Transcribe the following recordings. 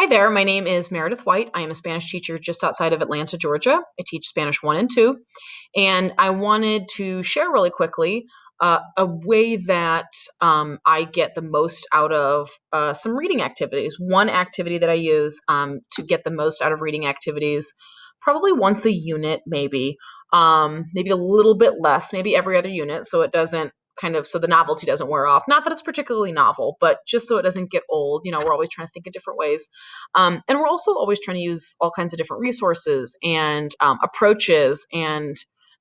Hi there, my name is Meredith White. I am a Spanish teacher just outside of Atlanta, Georgia. I teach Spanish 1 and 2, and I wanted to share really quickly a way that I get the most out of some reading activities. One activity that I use to get the most out of reading activities, probably once a unit, maybe a little bit less, maybe every other unit, so it doesn't so the novelty doesn't wear off. Not that it's particularly novel, but just so it doesn't get old. We're always trying to think of different ways. And we're also always trying to use all kinds of different resources and approaches and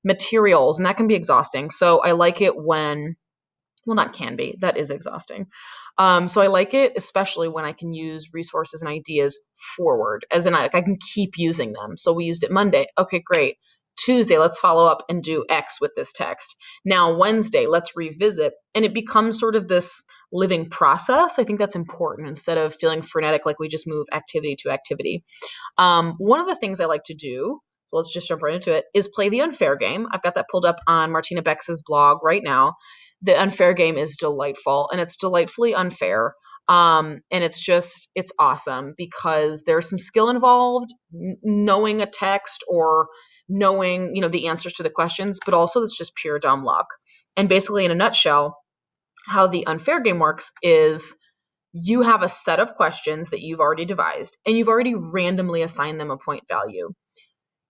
materials, and that can be exhausting. So I like it when, well, not can be, that is exhausting. So I like it especially when I can use resources and ideas forward, as in I can keep using them. So we used it Monday. Okay, great. Tuesday, let's follow up and do X with this text. Now, Wednesday, let's revisit. And it becomes sort of this living process. I think that's important instead of feeling frenetic, like we just move activity to activity. One of the things I like to do, so let's just jump right into it, is play the unfair game. I've got that pulled up on Martina Bex's blog right now. The unfair game is delightful, and it's delightfully unfair. And it's awesome because there's some skill involved, knowing a text or knowing, the answers to the questions, but also it's just pure dumb luck. And basically, in a nutshell, how the unfair game works is you have a set of questions that you've already devised, and you've already randomly assigned them a point value.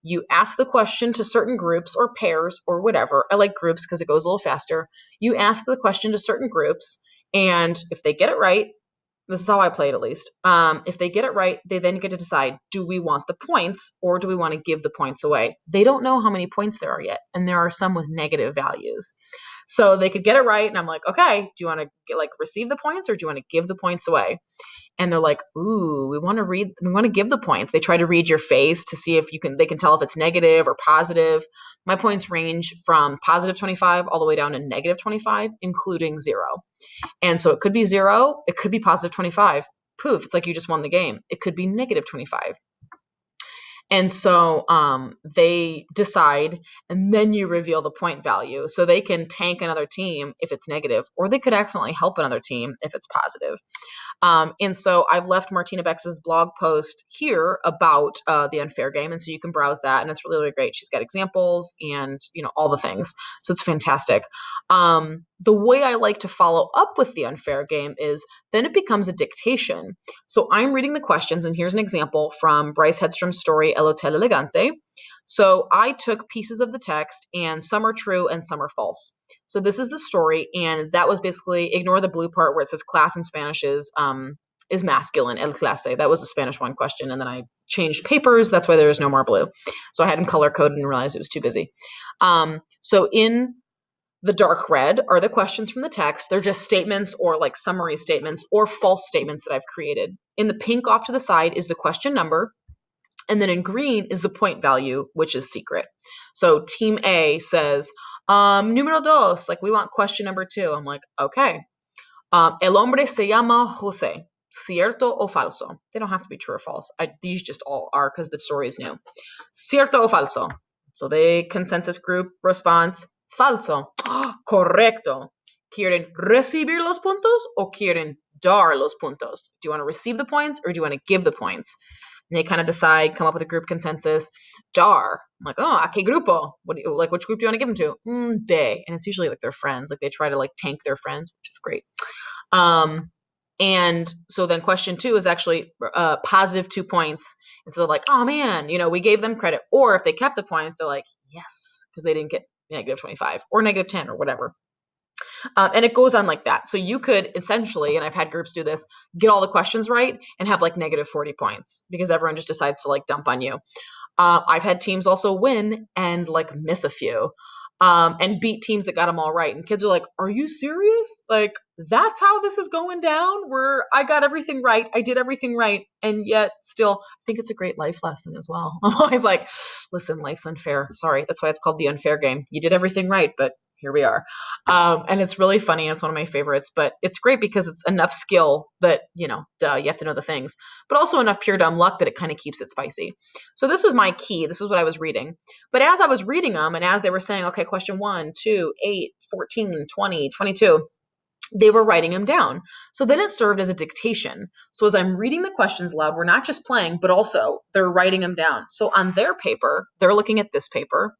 You ask the question to certain groups or pairs or whatever. I like groups because it goes a little faster. You ask the question to certain groups, and if they get it right, this is how I play it at least. If they get it right, they then get to decide, do we want the points or do we want to give the points away? They don't know how many points there are yet, and there are some with negative values. So they could get it right, and I'm like, okay, do you want to receive the points or do you want to give the points away? And they're like, ooh, we want to give the points. They try to read your face to see if they can tell if it's negative or positive. My points range from positive 25 all the way down to negative 25, including 0. And so it could be 0, it could be positive 25. Poof, it's like you just won the game. It could be negative 25. And so they decide, and then you reveal the point value. So they can tank another team if it's negative, or they could accidentally help another team if it's positive. And so I've left Martina Bex's blog post here about the unfair game. And so you can browse that, and it's really, really great. She's got examples and, all the things. So it's fantastic. The way I like to follow up with the unfair game is then it becomes a dictation. So I'm reading the questions, and here's an example from Bryce Hedstrom's story, El Hotel Elegante. So I took pieces of the text, and some are true and some are false. So this is the story, and that was basically, ignore the blue part where it says class in Spanish is masculine, el clase. That was a Spanish 1 question, and then I changed papers. That's why there's no more blue. So I had them color-coded and realized it was too busy. So in the dark red are the questions from the text. They're just statements or summary statements or false statements that I've created. In the pink off to the side is the question number. And then in green is the point value, which is secret. So team A says, número dos, we want question number 2. I'm like, okay. El hombre se llama Jose. Cierto o falso? They don't have to be true or false. These just all are because the story is new. Cierto o falso? So the consensus group response, falso. Correcto. ¿Quieren recibir los puntos o quieren dar los puntos? Do you want to receive the points or do you want to give the points? And they kind of decide, come up with a group consensus. Dar. I'm like, oh, ¿a qué grupo? Which group do you want to give them to? De. And it's usually their friends. They try to tank their friends, which is great. And so then question 2 is actually positive 2 points. And so they're like, oh man, we gave them credit. Or if they kept the points, they're like, yes, because they didn't get negative 25 or negative 10 or whatever. And it goes on like that. So you could essentially, and I've had groups do this, get all the questions right and have negative 40 points because everyone just decides to dump on you. I've had teams also win and miss a few. And beat teams that got them all right. And kids are like, are you serious? That's how this is going down, where I got everything right. I did everything right. And yet still, I think it's a great life lesson as well. I'm always like, listen, life's unfair. Sorry. That's why it's called the unfair game. You did everything right, but here we are. And it's really funny. It's one of my favorites, but it's great because it's enough skill that, you have to know the things, but also enough pure dumb luck that it kind of keeps it spicy. So this was my key. This is what I was reading. But as I was reading them and as they were saying, okay, question 1, 2, 8, 14, 20, 22, they were writing them down. So then it served as a dictation. So as I'm reading the questions aloud, we're not just playing, but also they're writing them down. So on their paper, they're looking at this paper.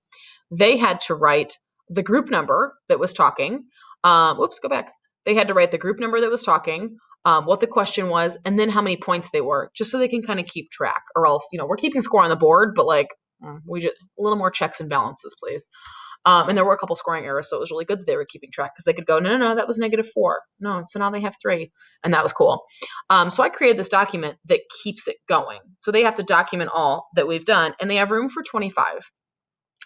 They had to write the group number that was talking. Go back. They had to write the group number that was talking, what the question was, and then how many points they were, just so they can kind of keep track. Or else, we're keeping score on the board, but like we just a little more checks and balances, please. And there were a couple scoring errors, so it was really good that they were keeping track because they could go, no, that was -4. No, so now they have 3. And that was cool. So I created this document that keeps it going. So they have to document all that we've done, and they have room for 25.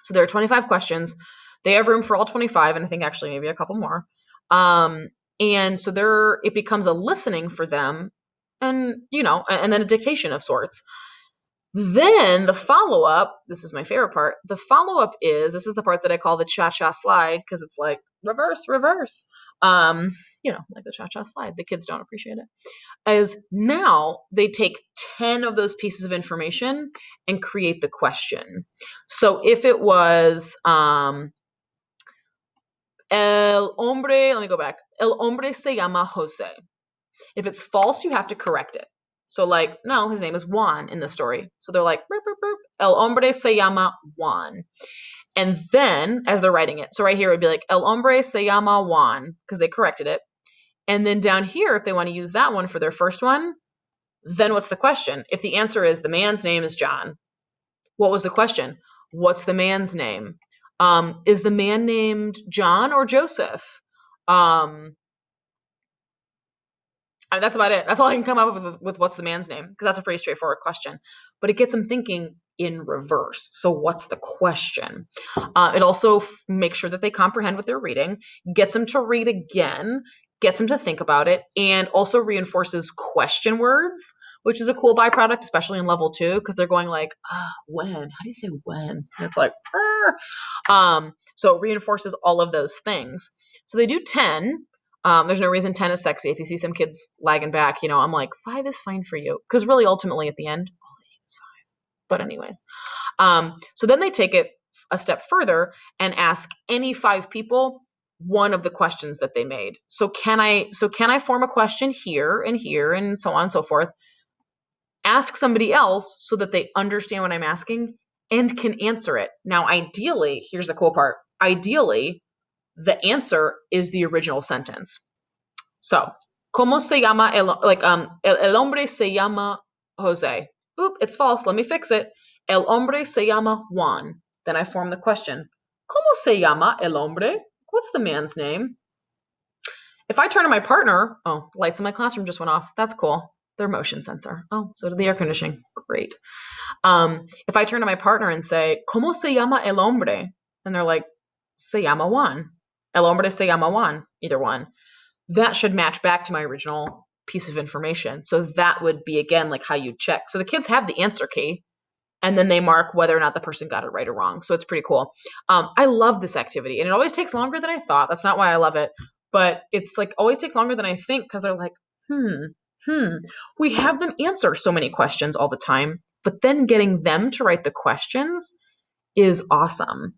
So there are 25 questions. They have room for all 25, and I think actually maybe a couple more. And so it becomes a listening for them and, and then a dictation of sorts. Then the follow-up, this is my favorite part. The follow-up this is the part that I call the ChaChaSlide because it's like reverse. Like the ChaChaSlide. The kids don't appreciate it. Is now they take 10 of those pieces of information and create the question. So if it was El hombre se llama Jose. If it's false, you have to correct it. So like, no, his name is Juan in the story. So they're like, burp, burp, burp. El hombre se llama Juan. And then as they're writing it, so right here it would be like, El hombre se llama Juan, because they corrected it. And then down here, if they want to use that one for their first one, then what's the question? If the answer is the man's name is John, what was the question? What's the man's name? Is the man named John or Joseph? That's about it. That's all I can come up with what's the man's name, because that's a pretty straightforward question. But it gets them thinking in reverse. So what's the question? It also makes sure that they comprehend what they're reading, gets them to read again, gets them to think about it, and also reinforces question words, which is a cool byproduct, especially in level 2, because they're going like, when? How do you say when? And it's like, so it reinforces all of those things. So they do 10. There's no reason 10 is sexy. If you see some kids lagging back, I'm like, 5 is fine for you. Because really, ultimately, at the end, all they need is 5. But anyways. So then they take it a step further and ask any 5 people one of the questions that they made. So can I form a question here and so on and so forth? Ask somebody else so that they understand what I'm asking and can answer it. Now, ideally, here's the cool part. Ideally, the answer is the original sentence. So, ¿Cómo se llama el hombre se llama Jose? Oop, it's false. Let me fix it. El hombre se llama Juan. Then I form the question. ¿Cómo se llama el hombre? What's the man's name? If I turn to my partner, lights in my classroom just went off. That's cool. Their motion sensor. Oh, so did the air conditioning. Great. If I turn to my partner and say, ¿Cómo se llama el hombre? And they're like, se llama Juan. El hombre se llama Juan. Either one. That should match back to my original piece of information. So that would be, again, like how you check. So the kids have the answer key, and then they mark whether or not the person got it right or wrong. So it's pretty cool. I love this activity, and it always takes longer than I thought. That's not why I love it, but it's like always takes longer than I think, because they're like, we have them answer so many questions all the time, but then getting them to write the questions is awesome.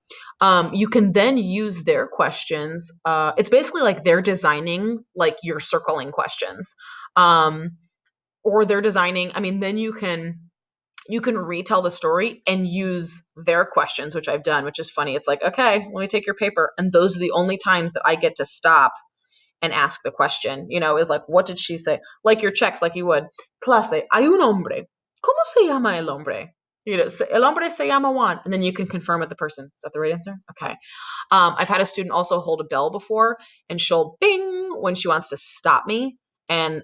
You can then use their questions. It's basically like they're designing like your circling questions, or they're designing. Then you can retell the story and use their questions, which I've done, which is funny. It's like, okay, let me take your paper. And those are the only times that I get to stop and ask the question, is like, what did she say? Like your checks, like you would. Clase, hay un hombre. ¿Cómo se llama el hombre? El hombre se llama Juan. And then you can confirm with the person. Is that the right answer? Okay. I've had a student also hold a bell before, and she'll bing when she wants to stop me. And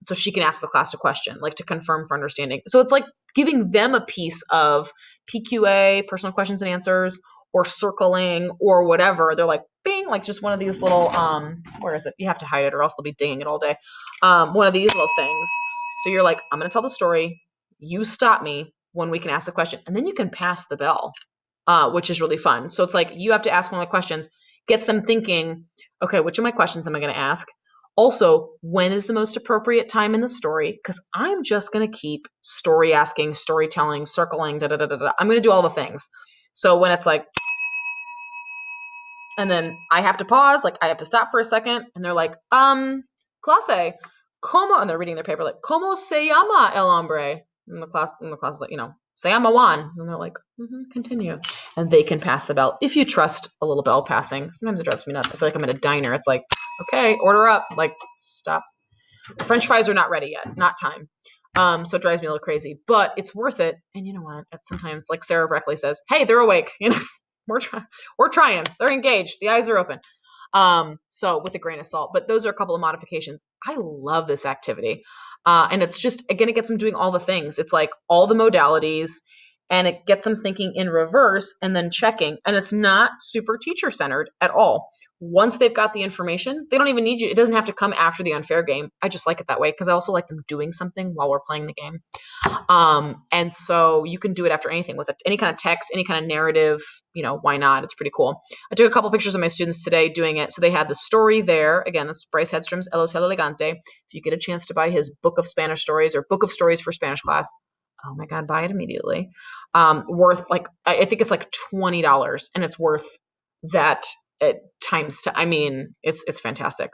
so she can ask the class a question, like to confirm for understanding. So it's like giving them a piece of PQA, personal questions and answers, or circling or whatever. They're like, bing, like just one of these little, where is it? You have to hide it or else they'll be dinging it all day. One of these little things. So you're like, I'm going to tell the story. You stop me when we can ask the question. And then you can pass the bell, which is really fun. So it's like you have to ask one of the questions, gets them thinking, okay, which of my questions am I going to ask? Also, when is the most appropriate time in the story? Because I'm just going to keep story asking, storytelling, circling, I'm going to do all the things. So when it's like, And then I have to pause, like I have to stop for a second, and they're like, clase, como, and they're reading their paper, like, como se llama el hombre? And the class is like, se llama Juan. And they're like, continue. And they can pass the bell if you trust a little bell passing. Sometimes it drives me nuts. I feel like I'm at a diner. It's like, okay, order up, like, stop. The French fries are not ready yet, not time. So it drives me a little crazy, but it's worth it. And you know what? It's sometimes, like Sarah Breckley says, hey, they're awake. We're trying. They're engaged. The eyes are open. So with a grain of salt, but those are a couple of modifications. I love this activity. And it's just, again, it gets them doing all the things. It's like all the modalities, and it gets them thinking in reverse and then checking. And it's not super teacher centered at all. Once they've got the information, they don't even need you. It doesn't have to come after the unfair game. I just like it that way because I also like them doing something while we're playing the game. And so you can do it after anything with any kind of text, any kind of narrative, why not? It's pretty cool. I took a couple pictures of my students today doing it. So they had the story there. Again, that's Bryce Hedstrom's El Hotel Elegante. If you get a chance to buy his book of Spanish stories or book of stories for Spanish class, oh my God, buy it immediately. Worth I think it's like $20, and it's worth that times. It's fantastic.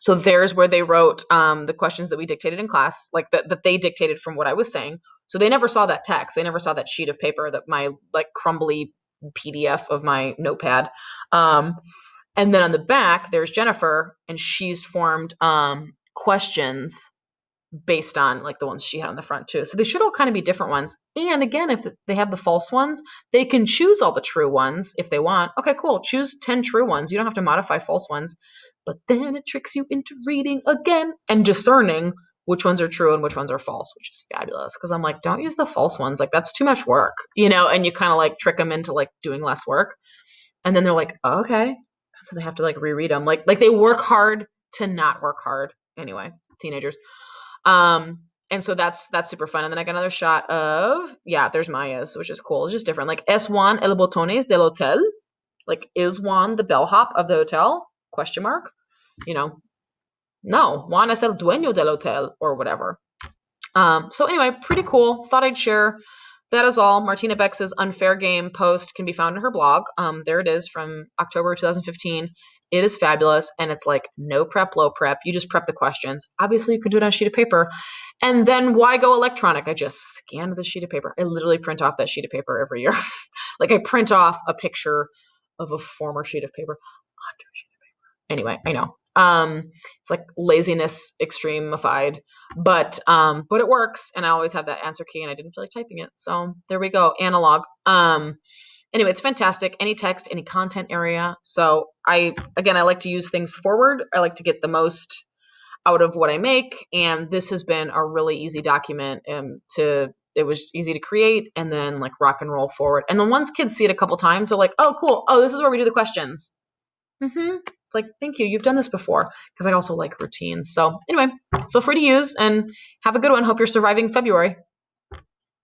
So there's where they wrote the questions that we dictated in class, like that they dictated from what I was saying. So they never saw that text. They never saw that sheet of paper, that my like crumbly PDF of my notepad. And then on the back, there's Jennifer, and she's formed questions based on like the ones she had on the front too. So they should all kind of be different ones. And again, if they have the false ones, they can choose all the true ones if they want. Okay, cool. Choose 10 true ones. You don't have to modify false ones. But then it tricks you into reading again and discerning which ones are true and which ones are false, which is fabulous. Because I'm like, don't use the false ones. Like, that's too much work, and you kind of like trick them into like doing less work. And then they're like, oh, okay. So they have to like reread them. Like they work hard to not work hard. Anyway, teenagers. And so that's super fun. And then I got another shot of, there's Maya's, which is cool. It's just different. Like, es Juan el botones del hotel? Like, is Juan the bellhop of the hotel? ? No, Juan es el dueño del hotel, or whatever. So anyway, pretty cool. Thought I'd share. That is all. Martina Bex's Unfair Game post can be found in her blog. There it is from October 2015. It is fabulous, and it's like no prep, low prep. You just prep the questions. Obviously, you could do it on a sheet of paper. And then why go electronic? I just scanned the sheet of paper. I literally print off that sheet of paper every year. Like I print off a picture of a former sheet of paper onto a sheet of paper. Anyway, I know. It's like laziness extremified, but it works, and I always have that answer key, and I didn't feel like typing it. So there we go. Analog. Anyway, it's fantastic. Any text, any content area. So I like to use things forward. I like to get the most out of what I make. And this has been a really easy document it was easy to create and then like rock and roll forward. And then once kids see it a couple times, they're like, oh, cool. Oh, this is where we do the questions. It's like, thank you. You've done this before, because I also like routines. So anyway, feel free to use and have a good one. Hope you're surviving February.